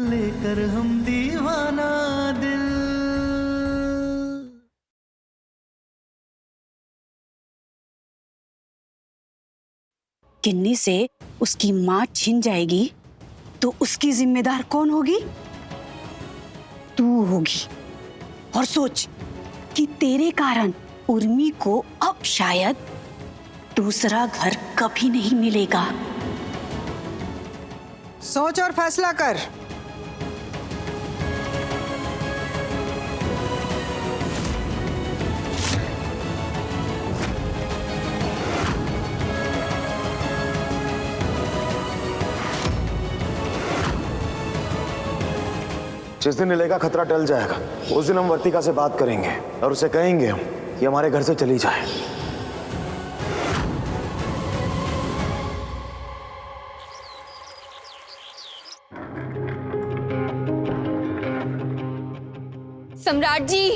लेकर हम दीवाना दिल। किन्नी से उसकी मां छिन जाएगी तो उसकी जिम्मेदार कौन होगी? तू होगी। और सोच कि तेरे कारण उर्मी को अब शायद दूसरा घर कभी नहीं मिलेगा। सोच और फैसला कर। जिस दिन नीले का खतरा टल जाएगा उस दिन हम वर्तिका से बात करेंगे और उसे कहेंगे हम कि हमारे घर से चली जाए। सम्राट जी,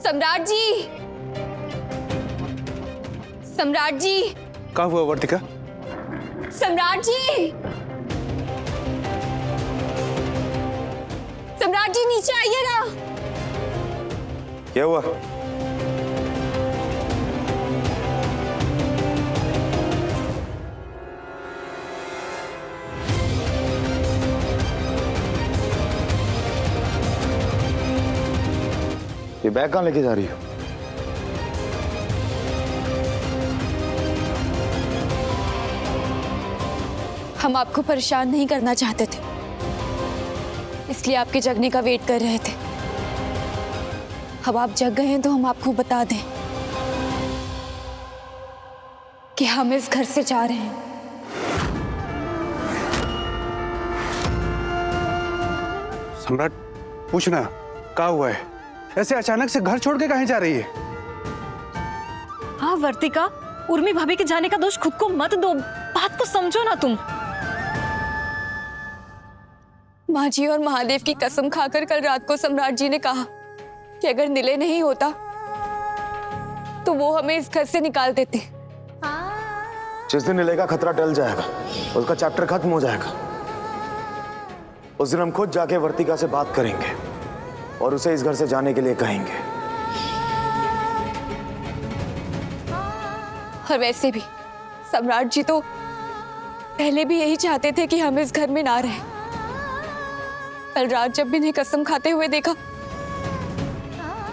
सम्राट जी, सम्राट जी। क्या हुआ वर्तिका? सम्राट जी, सम्राट जी नीचे आइएगा। क्या हुआ? ये बैग कहाँ लेके जा रही हो? हम आपको परेशान नहीं करना चाहते थे, इसलिए आपके जगने का वेट कर रहे थे। अब आप जग गए हैं तो हम आपको बता दें कि हम इस घर से जा रहे हैं। सम्राट, पूछना क्या हुआ है? ऐसे अचानक से घर छोड़ के कहीं जा रही है? हाँ वर्तिका, उर्मी भाभी के जाने का दोष खुद को मत दो, बात को समझो ना तुम। माँ जी और महादेव की कसम खाकर कल रात को सम्राट जी ने कहा कि अगर निलय नहीं होता तो वो हमें इस घर से निकाल देते। जिस दिन नीले का खतरा टल जाएगा उसका चैप्टर खत्म हो जाएगा उस दिन हम खुद जाके वर्तिका से बात करेंगे और उसे इस घर से जाने के लिए कहेंगे। और वैसे भी सम्राट जी तो पहले भी यही चाहते थे कि हम इस घर में ना रहें। कल रात जब इन्हें कसम खाते हुए देखा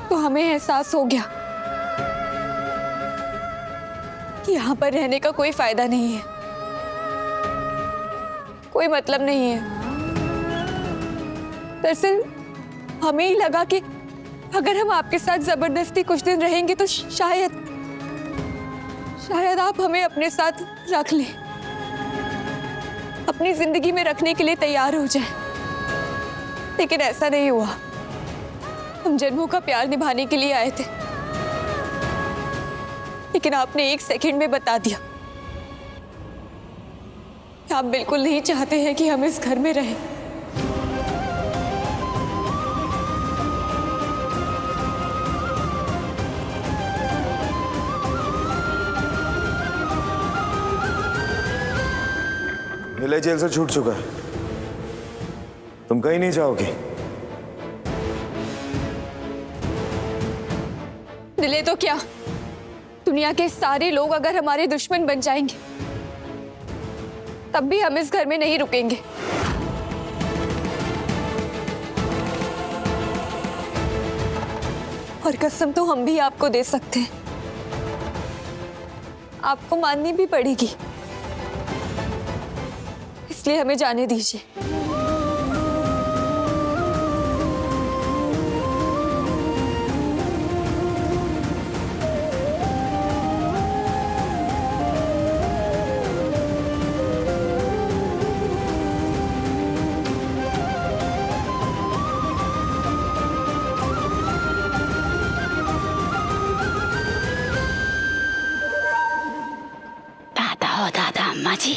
तो हमें एहसास हो गया कि यहाँ पर रहने का कोई फायदा नहीं है, कोई मतलब नहीं है। दरअसल हमें ही लगा कि अगर हम आपके साथ जबरदस्ती कुछ दिन रहेंगे तो शायद आप हमें अपने साथ रख लें, अपनी जिंदगी में रखने के लिए तैयार हो जाएं। लेकिन ऐसा नहीं हुआ। हम जन्मों का प्यार निभाने के लिए आए थे, लेकिन आपने एक सेकंड में बता दिया कि आप बिल्कुल नहीं चाहते हैं कि हम इस घर में रहें। नीले जेल से छूट चुका है, तुम कहीं नहीं जाओगी। निलय तो क्या, दुनिया के सारे लोग अगर हमारे दुश्मन बन जाएंगे तब भी हम इस घर में नहीं रुकेंगे। और कसम तो हम भी आपको दे सकते हैं, आपको माननी भी पड़ेगी, इसलिए हमें जाने दीजिए। दादा अम्मा जी,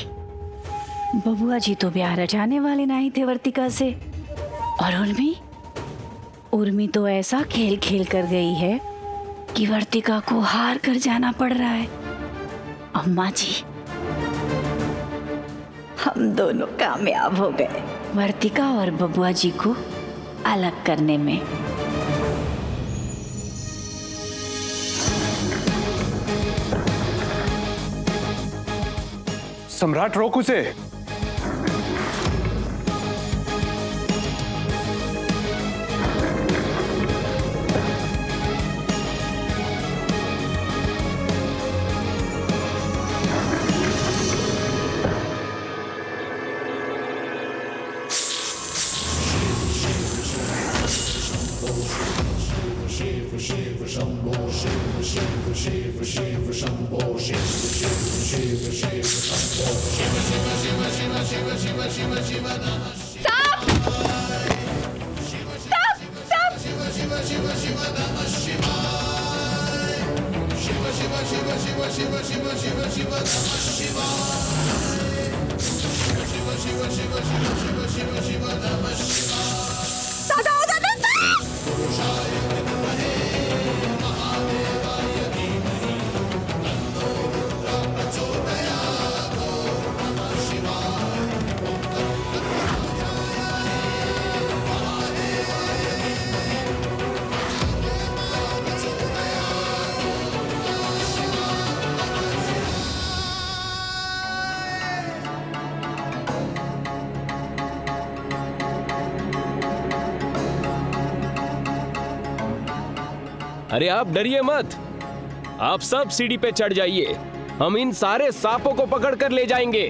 बबुआ जी तो ब्याह रचाने वाले नहीं थे वर्तिका से। और उर्मी तो ऐसा खेल खेल कर गई है कि वर्तिका को हार कर जाना पड़ रहा है। अम्मा जी, हम दोनों कामयाब हो गए वर्तिका और बबुआ जी को अलग करने में। सम्राट रोक उसे। अरे आप डरिए मत, आप सब सीढ़ी पे चढ़ जाइए, हम इन सारे सांपों को पकड़ कर ले जाएंगे।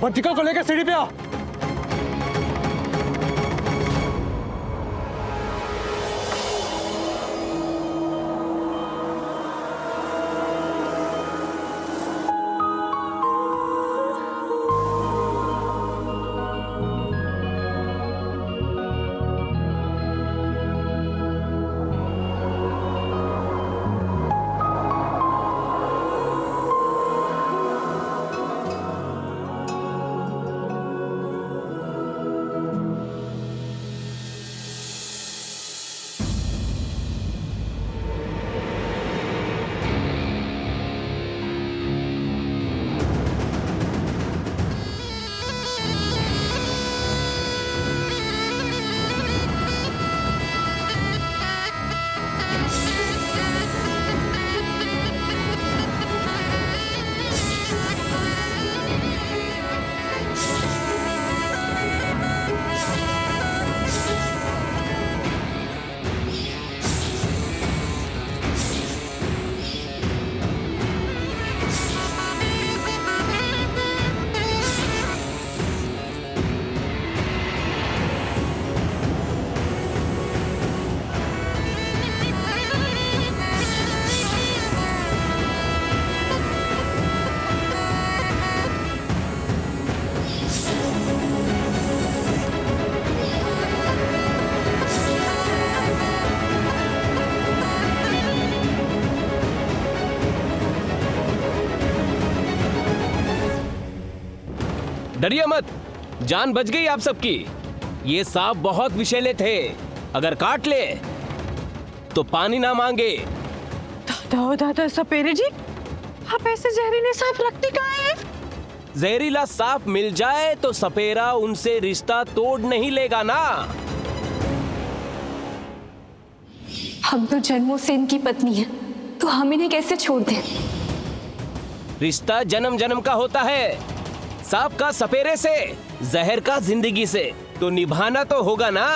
वर्तिका को लेकर सीढ़ी पे आओ। डरिए मत, जान बच गई आप सबकी। ये सांप बहुत विषैले थे, अगर काट ले तो पानी ना मांगे। दादा दादा सपेरे जी, आप ऐसे जहरीले सांप रखते कहाँ हैं? जहरीला सांप मिल जाए तो सपेरा उनसे रिश्ता तोड़ नहीं लेगा ना। हम तो जन्मों से इनकी पत्नी है, तो हम इन्हें कैसे छोड़ दें? रिश्ता जन्म जन्म का होता है, सांप का सपेरे से, जहर का जिंदगी से, तो निभाना तो होगा ना।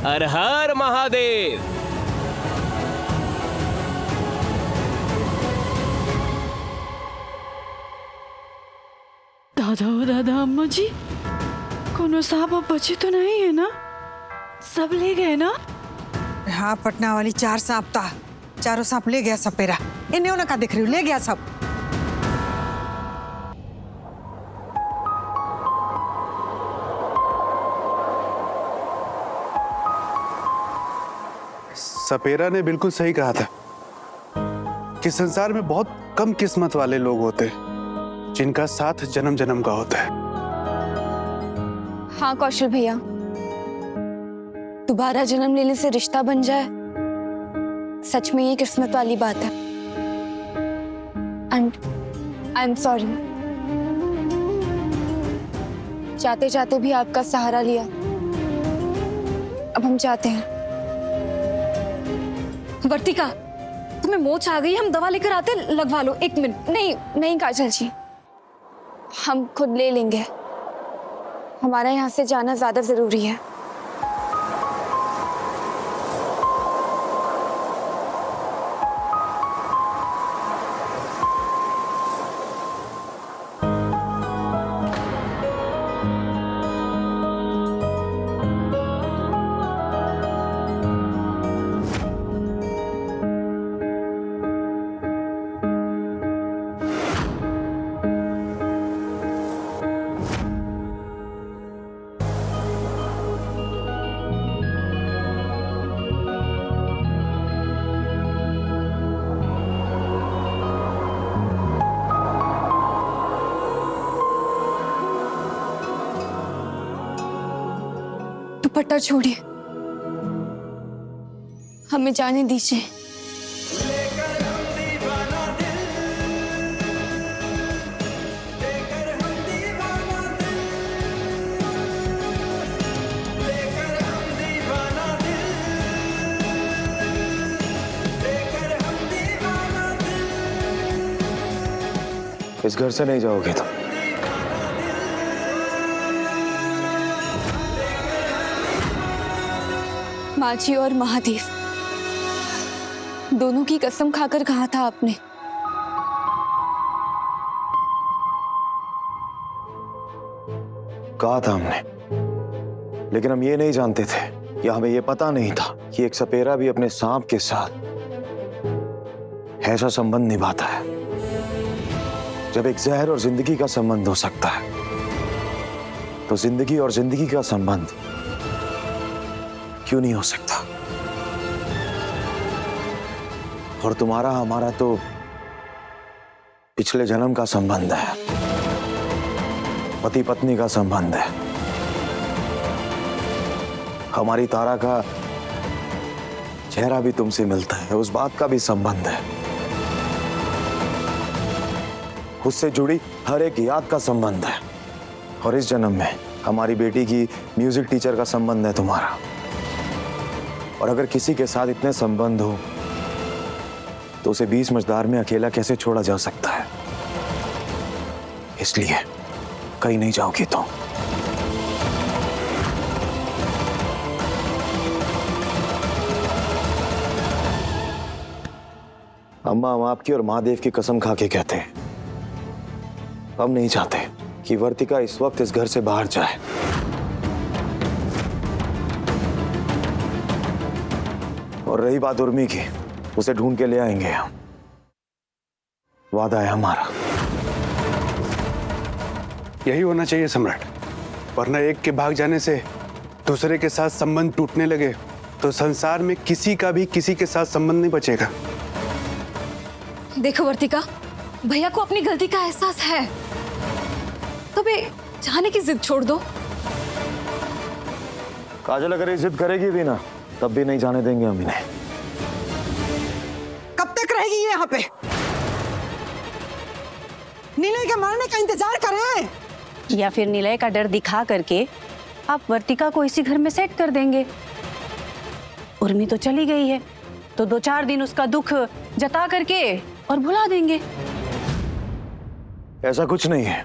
हर हर महादेव। दादा दादा अम्मा जी, कोनो सांप अब बचे तो नहीं है ना? सब ले गए ना? हाँ, पटना वाली 4 सांप था, चारों सांप ले गया सपेरा। इन्हें उन्हें का दिख रही हूँ, ले गया सब। सपेरा ने बिल्कुल सही कहा था कि संसार में बहुत कम किस्मत वाले लोग होते हैं जिनका साथ जन्म जन्म का होता है। हाँ कौशल भैया, दोबारा जन्म लेने से रिश्ता बन जाए, सच में ये किस्मत वाली बात है। I am sorry. चाहते चाहते भी आपका सहारा लिया, अब हम चाहते हैं। वर्तिका, तुम्हें मोच आ गई, हम दवा लेकर आते, लगवा लो। 1 मिनट। नहीं नहीं काजल जी, हम खुद ले लेंगे। हमारा यहाँ से जाना ज्यादा जरूरी है। दुपट्टा छोड़िए, हमें जाने दीजिए। इस घर से नहीं जाओगे तुम। माची और महादेव दोनों की कसम खाकर कहा था आपने। कहा था हमने, लेकिन हम ये नहीं जानते थे, या हमें ये पता नहीं था कि एक सपेरा भी अपने सांप के साथ ऐसा संबंध निभाता है। जब एक जहर और जिंदगी का संबंध हो सकता है, तो जिंदगी और जिंदगी का संबंध क्यों नहीं हो सकता? और तुम्हारा हमारा तो पिछले जन्म का संबंध है, पति पत्नी का संबंध है। हमारी तारा का चेहरा भी तुमसे मिलता है, उस बात का भी संबंध है। उससे जुड़ी हर एक याद का संबंध है। और इस जन्म में हमारी बेटी की म्यूजिक टीचर का संबंध है तुम्हारा। और अगर किसी के साथ इतने संबंध हो, तो उसे 20 मझधार में अकेला कैसे छोड़ा जा सकता है? इसलिए कहीं नहीं जाओगी तुम। अम्मा, हम आपकी और महादेव की कसम खा के कहते हैं, हम नहीं चाहते कि वर्तिका इस वक्त इस घर से बाहर जाए। और रही बात उर्मी की, उसे ढूंढ के ले आएंगे हम, वादा है हमारा। यही होना चाहिए सम्राट, वरना एक के भाग जाने से दूसरे के साथ संबंध टूटने लगे तो संसार में किसी का भी किसी के साथ संबंध नहीं बचेगा। देखो वर्तिका, भैया को अपनी गलती का एहसास है, तो बे जाने की जिद छोड़ दो। काजल अगर ये जिद करेगी भी ना, तब भी नहीं जाने देंगे हम इन्हें। कब तक रहेगी ये यहाँ पे? नीलय के मरने का इंतजार कर रहे हैं? या फिर निलय का डर दिखा करके आप वर्तिका को इसी घर में सेट कर देंगे। उर्मी तो चली गई है, तो 2-4 दिन उसका दुख जता करके और भुला देंगे। ऐसा कुछ नहीं है।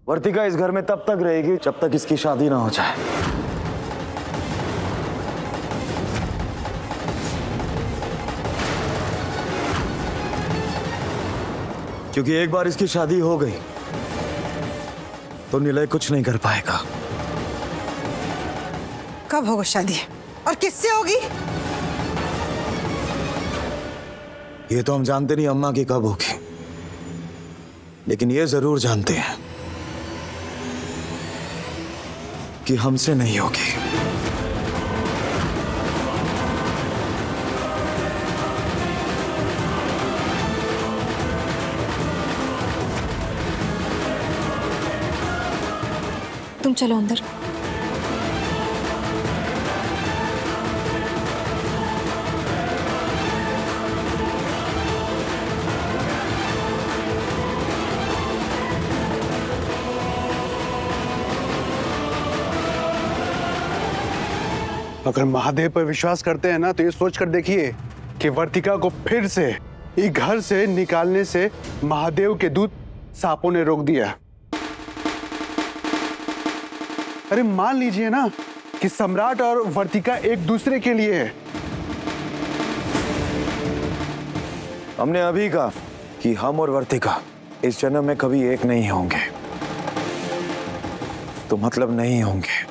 वर्तिका इस घर में तब तक रहेगी जब तक इसकी शादी ना हो जाए। क्योंकि एक बार इसकी शादी हो गई तो निलय कुछ नहीं कर पाएगा। कब होगा शादी और किससे होगी? ये तो हम जानते नहीं अम्मा की कब होगी, लेकिन ये जरूर जानते हैं कि हमसे नहीं होगी। तुम चलो अंदर। अगर महादेव पर विश्वास करते हैं ना तो ये सोच कर देखिए कि वर्तिका को फिर से इस घर से निकालने से महादेव के दूत सांपों ने रोक दिया। अरे मान लीजिए ना कि सम्राट और वर्तिका एक दूसरे के लिए है। हमने अभी कहा कि हम और वर्तिका इस जन्म में कभी एक नहीं होंगे, तो मतलब नहीं होंगे।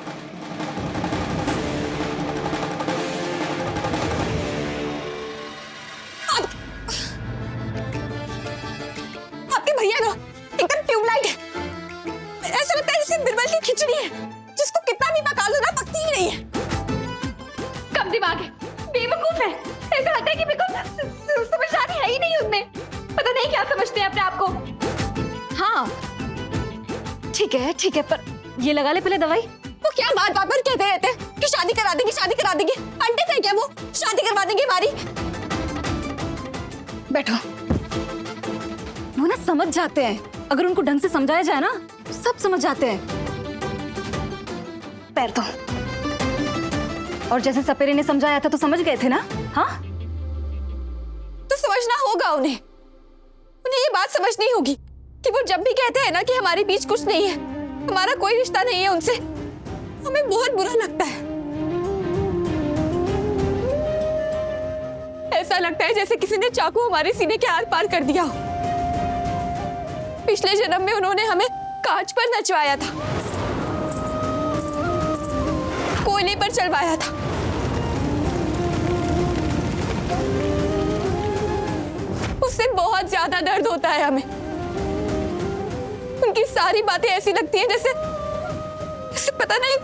आपके भैया ना एकदम ट्यूबलाइट है। ऐसा लगता है जैसे बिरबल की खिचड़ी है, जिसको कितना भी पका लो ना पकती ही नहीं है। कम दिमाग है, बेवकूफ है। ऐसा लगता है कि बिल्कुल समझदारी है ही नहीं उनमें। पता नहीं क्या समझते हैं अपने आप को। हाँ ठीक है, पर ये लगा ले पहले दवाई। वो क्या बात बात पर कहते रहते हैं कि शादी करा देंगे, शादी करा देंगे। पंडित है क्या वो? शादी करवा देंगे हमारी। बैठो। वो ना समझ जाते हैं, अगर उनको ढंग से समझाया जाए ना तो सब समझ जाते हैं। पैर दो। और जैसे सपेरे ने समझाया था तो समझ गए थे ना? हाँ तो समझना होगा उन्हें ये बात समझनी होगी कि वो जब भी कहते हैं ना कि हमारे बीच कुछ नहीं है, हमारा कोई रिश्ता नहीं है उनसे, हमें बहुत बुरा लगता है। ऐसा लगता है जैसे किसी ने चाकू हमारे सीने के आर पार कर दिया हो। पिछले जन्म में उन्होंने हमें कांच पर नचवाया था, कोयले पर चलवाया था। उससे बहुत ज्यादा दर्द होता है हमें। उनकी सारी बातें ऐसी लगती हैं जैसे पता नहीं।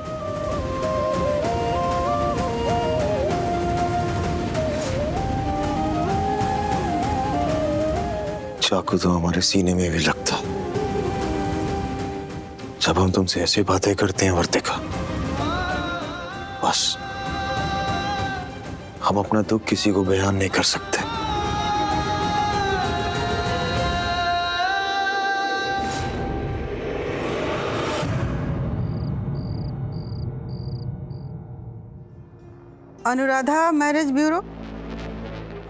चाकू तो हमारे सीने में भी लगता जब हम तुमसे ऐसी बातें करते हैं वर्तिका। बस हम अपना दुख किसी को बयान नहीं कर सकते। अनुराधा मैरिज ब्यूरो,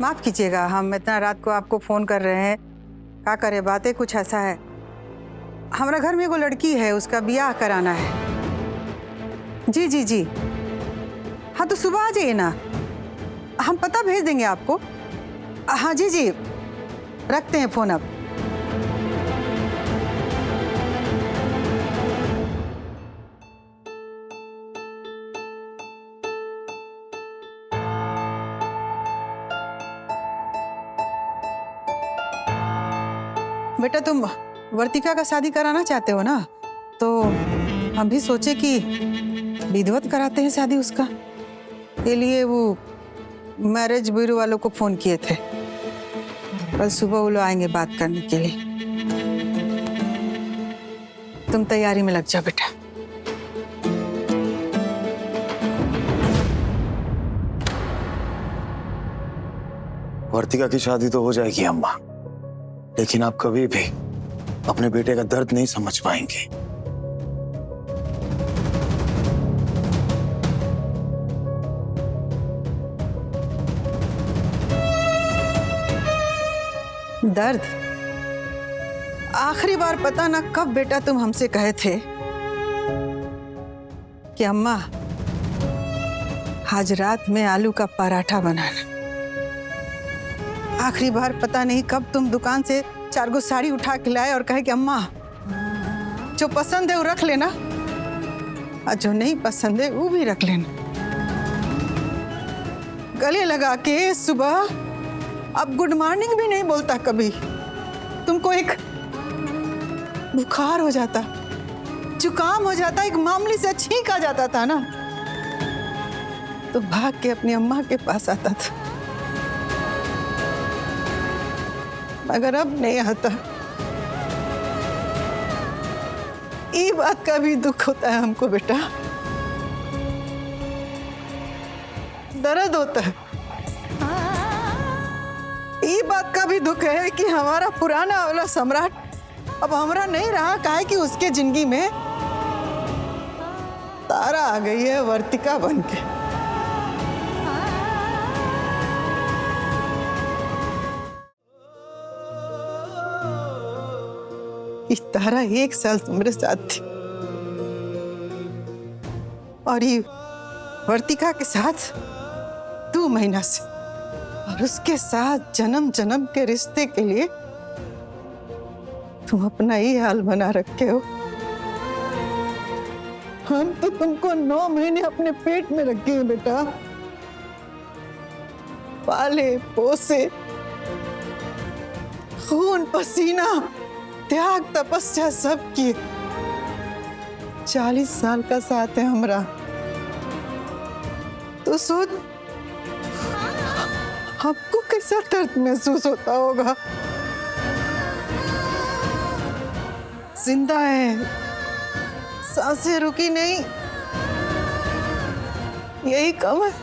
माफ कीजिएगा हम इतना रात को आपको फोन कर रहे हैं। क्या करे, बातें कुछ ऐसा है। हमारा घर में एगो लड़की है, उसका ब्याह कराना है। जी जी जी, हाँ तो सुबह आ जाइए ना, हम पता भेज देंगे आपको। हाँ जी जी, रखते हैं फोन अब। बेटा तुम वर्तिका का शादी कराना चाहते हो ना, तो हम भी सोचे कि विधिवत कराते हैं शादी उसका। के लिए वो मैरिज ब्यूरो वालों को फोन किए थे, कल सुबह वो लोग आएंगे बात करने के लिए। तुम तैयारी में लग जाओ बेटा। वर्तिका की शादी तो हो जाएगी अम्मा, लेकिन आप कभी भी अपने बेटे का दर्द नहीं समझ पाएंगे। दर्द? आखिरी बार पता ना कब बेटा तुम हमसे कहे थे कि अम्मा आज रात में आलू का पराठा बनाना। आखिरी बार पता नहीं कब तुम दुकान से 4 गो साड़ी उठा के लाए और कहे कि अम्मा जो पसंद है वो रख लेना और जो नहीं पसंद है वो भी रख लेना। गले लगा के सुबह अब गुड मॉर्निंग भी नहीं बोलता कभी। तुमको एक बुखार हो जाता, जुकाम हो जाता, एक मामूली से छींक आ जाता था ना, तो भाग के अपनी अम्मा के पास आता था। मगर अब नहीं आता। ये बात का भी दुख होता है हमको बेटा, दर्द होता है। ये बात का भी दुख है कि हमारा पुराना वाला सम्राट अब हमारा नहीं रहा। काहे कि उसके जिंदगी में तारा आ गई है वर्तिका बनके। कि तारा 1 साल मेरे साथ थी और ये वर्तिका के साथ 2 महीना से, और उसके साथ जन्म जन्म के रिश्ते के लिए तुम अपना ही हाल बना रखे हो। हम तो तुमको 9 महीने अपने पेट में रखे हैं बेटा, पाले पोसे, खून पसीना त्याग तपस्या सब किए। 40 साल का साथ है हमरा। तो सोच आपको कैसा दर्द महसूस होता होगा। जिंदा है, सांसें रुकी नहीं, यही कम है।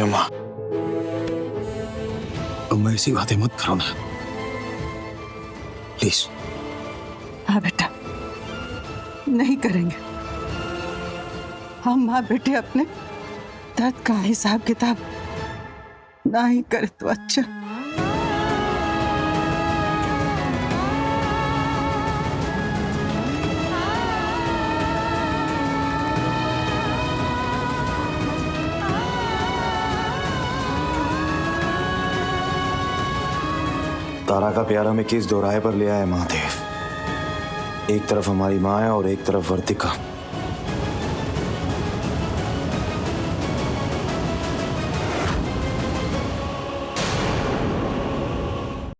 माँ, अब मैं ऐसी बातें मत करो ना प्लीज। हाँ बेटा, नहीं करेंगे। हम माँ बेटे अपने दर्द का हिसाब किताब ना ही करे तो अच्छा। तारा का प्यार हमें किस दोराहे पर ले आया महादेव। एक तरफ हमारी माँ है और एक तरफ वर्तिका।